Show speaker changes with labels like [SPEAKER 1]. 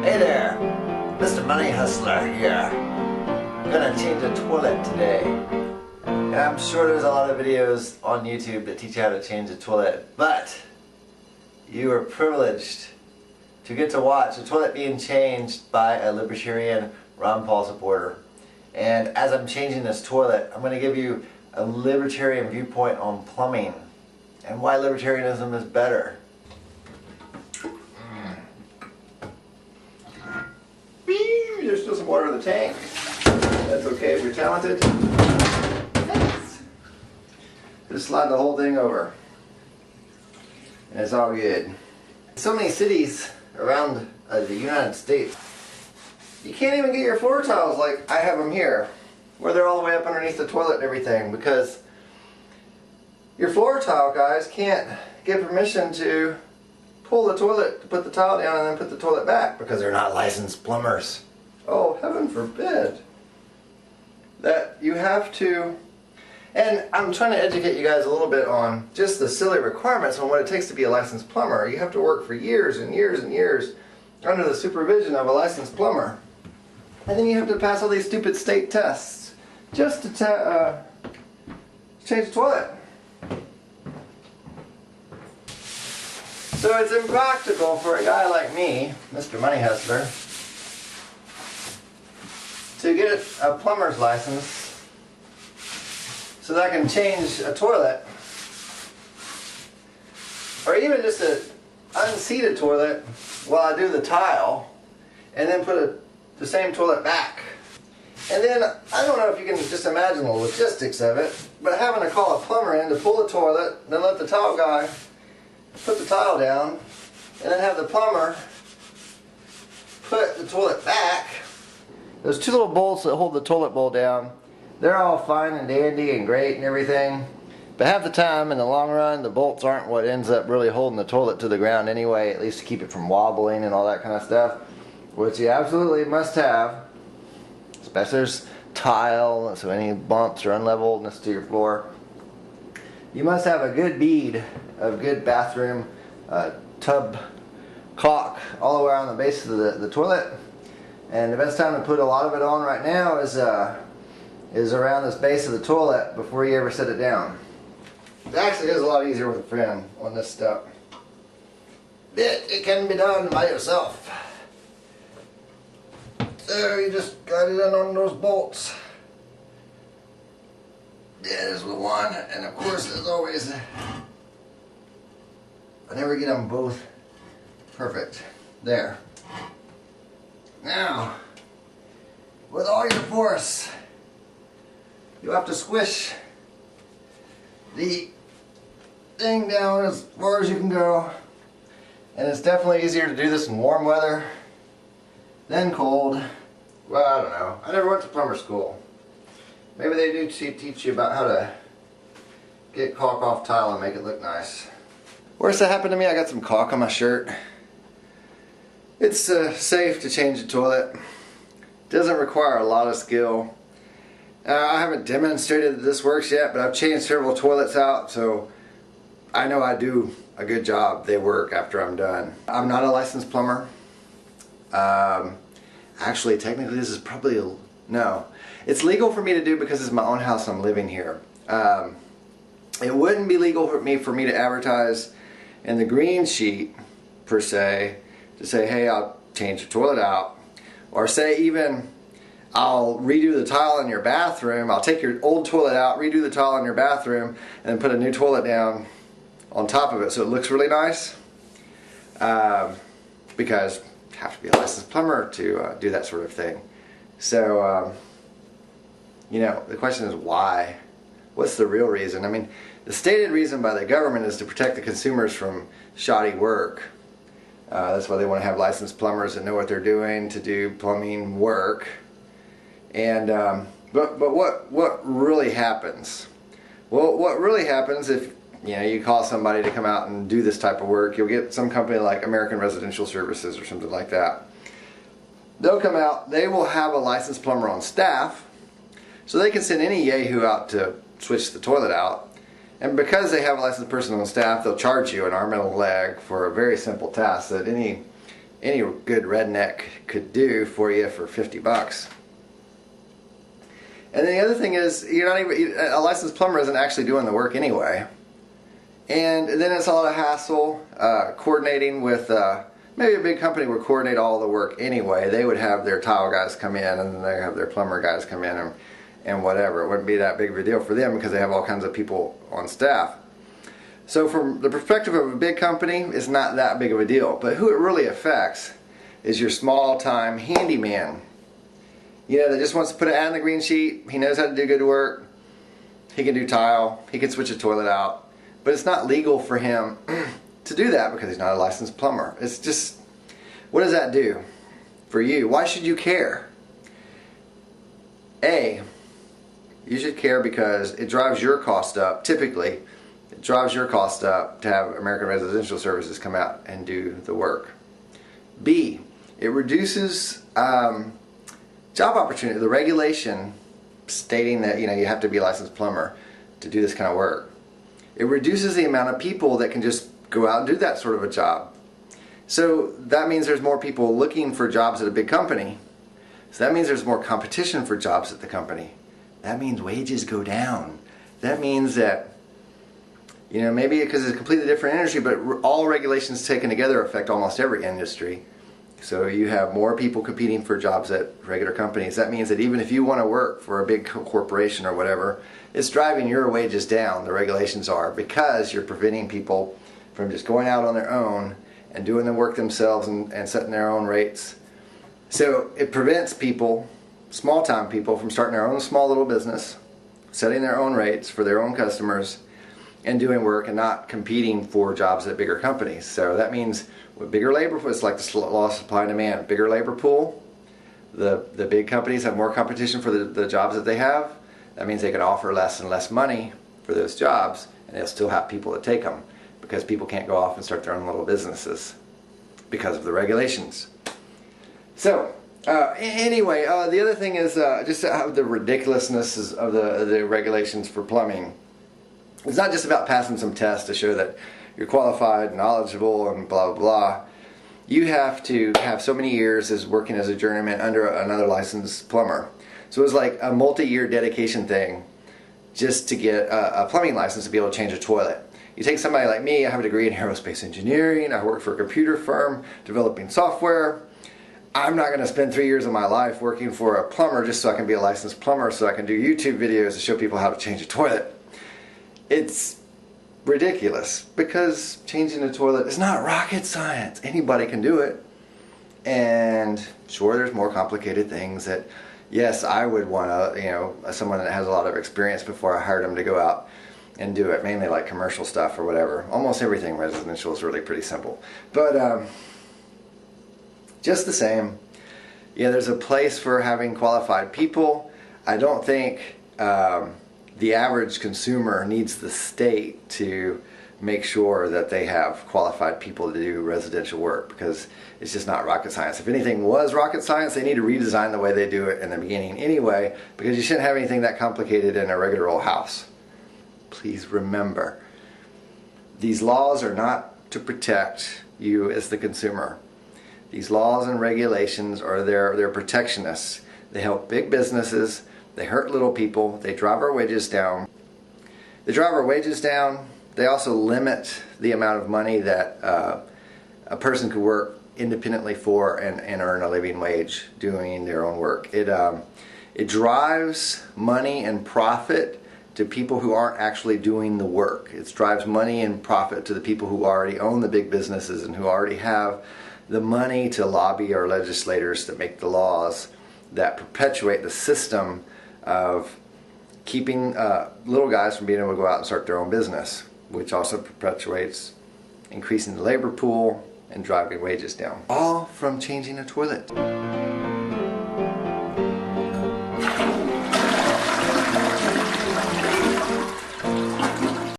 [SPEAKER 1] Hey there, Mr. Money Hustler here. I'm gonna change a toilet today. And I'm sure there's a lot of videos on YouTube that teach you how to change a toilet, but you are privileged to get to watch a toilet being changed by a Libertarian Ron Paul supporter. And as I'm changing this toilet, I'm gonna give you a Libertarian viewpoint on plumbing and why Libertarianism is better. There's still some water in the tank. That's okay if you're talented. Just slide the whole thing over. And it's all good. So many cities around the United States, you can't even get your floor tiles like I have them here, where they're all the way up underneath the toilet and everything, because your floor tile guys can't get permission to pull the toilet to put the tile down and then put the toilet back because they're not licensed plumbers. Oh, heaven forbid that you have to. And I'm trying to educate you guys a little bit on just the silly requirements on what it takes to be a licensed plumber. You have to work for years and years and years under the supervision of a licensed plumber. And then you have to pass all these stupid state tests just to change the toilet. So it's impractical for a guy like me, Mr. Money Hustler, to get a plumber's license so that I can change a toilet, or even just an unseated toilet while I do the tile, and then put the same toilet back. And then, I don't know if you can just imagine the logistics of it, but having to call a plumber in to pull the toilet, then let the tile guy put the tile down, and then have the plumber put the toilet back. Those two little bolts that hold the toilet bowl down, they're all fine and dandy and great and everything, but half the time in the long run the bolts aren't what ends up really holding the toilet to the ground anyway, at least to keep it from wobbling and all that kind of stuff, which you absolutely must have, especially there's tile, so any bumps or unleveledness to your floor. You must have a good bead of good bathroom tub caulk all the way around the base of the toilet. And the best time to put a lot of it on right now is around this base of the toilet before you ever set it down. It actually is a lot easier with a friend on this stuff. It can be done by yourself. So you just got it in on those bolts. There's the one, and of course as always, I never get them both perfect. There. Now, with all your force, you have to squish the thing down as far as you can go. And it's definitely easier to do this in warm weather than cold. Well, I don't know. I never went to plumber school. Maybe they do teach you about how to get caulk off tile and make it look nice. Worst that happened to me, I got some caulk on my shirt. It's safe to change the toilet. Doesn't require a lot of skill. I haven't demonstrated that this works yet, but I've changed several toilets out, so I know I do a good job. They work after I'm done. I'm not a licensed plumber. Actually, technically this is probably no. It's legal for me to do because it's my own house and I'm living here. It wouldn't be legal for me to advertise in the green sheet, per se, to say, hey, I'll change the toilet out. Or say even, I'll redo the tile in your bathroom. I'll take your old toilet out, redo the tile in your bathroom, and then put a new toilet down on top of it so it looks really nice. Because you have to be a licensed plumber to do that sort of thing. So, you know, the question is why? What's the real reason? I mean, the stated reason by the government is to protect the consumers from shoddy work. That's why they want to have licensed plumbers that know what they're doing to do plumbing work. And but what really happens? Well, what really happens if you call somebody to come out and do this type of work, you'll get some company like American Residential Services or something like that. They'll come out, they will have a licensed plumber on staff, so they can send any yahoo out to switch the toilet out. And because they have a licensed person on staff, they'll charge you an arm and a leg for a very simple task that any any good redneck could do for you for 50 bucks. And then the other thing is, a licensed plumber isn't actually doing the work anyway. And then it's a lot of hassle coordinating with, maybe a big company would coordinate all the work anyway. They would have their tile guys come in, and then they have their plumber guys come in, and whatever. It wouldn't be that big of a deal for them because they have all kinds of people on staff. So from the perspective of a big company, it's not that big of a deal. But who it really affects is your small-time handyman. That just wants to put an ad in the green sheet. He knows how to do good work. He can do tile. He can switch a toilet out. But it's not legal for him to do that because he's not a licensed plumber. It's just, what does that do for you? Why should you care? A, you should care because it drives your cost up. Typically, it drives your cost up to have American Residential Services come out and do the work. B, it reduces job opportunity. The regulation stating that you have to be a licensed plumber to do this kind of work. It reduces the amount of people that can just go out and do that sort of a job. So that means there's more people looking for jobs at a big company. So that means there's more competition for jobs at the company. That means wages go down. That means that, maybe because it's a completely different industry, but all regulations taken together affect almost every industry. So you have more people competing for jobs at regular companies. That means that even if you want to work for a big corporation or whatever, it's driving your wages down, the regulations are, because you're preventing people from just going out on their own and doing the work themselves and setting their own rates. So it prevents people, small-time people, from starting their own small little business, setting their own rates for their own customers, and doing work and not competing for jobs at bigger companies. So that means with bigger labor pool, it's like the law of supply and demand. Bigger labor pool, the big companies have more competition for the jobs that they have. That means they can offer less and less money for those jobs, and they'll still have people to take them because people can't go off and start their own little businesses because of the regulations. So anyway, the other thing is just the ridiculousness of the regulations for plumbing. It's not just about passing some tests to show that you're qualified and knowledgeable and blah, blah, blah. You have to have so many years as working as a journeyman under another licensed plumber. So it was like a multi-year dedication thing just to get a plumbing license to be able to change a toilet. You take somebody like me, I have a degree in aerospace engineering, I work for a computer firm developing software. I'm not going to spend 3 years of my life working for a plumber just so I can be a licensed plumber so I can do YouTube videos to show people how to change a toilet. It's ridiculous because changing a toilet is not rocket science. Anybody can do it. And sure, there's more complicated things that, yes, I would want to, someone that has a lot of experience before I hired them to go out and do it, mainly like commercial stuff or whatever. Almost everything residential is really pretty simple. But just the same, there's a place for having qualified people. I don't think the average consumer needs the state to make sure that they have qualified people to do residential work because it's just not rocket science. If anything was rocket science, they need to redesign the way they do it in the beginning anyway, because you shouldn't have anything that complicated in a regular old house. Please remember, these laws are not to protect you as the consumer. These laws and regulations are they're protectionists. They help big businesses. They hurt little people. They drive our wages down. They drive our wages down. They also limit the amount of money that a person could work independently for and earn a living wage doing their own work. It drives money and profit to people who aren't actually doing the work. It drives money and profit to the people who already own the big businesses and who already have the money to lobby our legislators to make the laws that perpetuate the system of keeping little guys from being able to go out and start their own business, which also perpetuates increasing the labor pool and driving wages down. All from changing a toilet.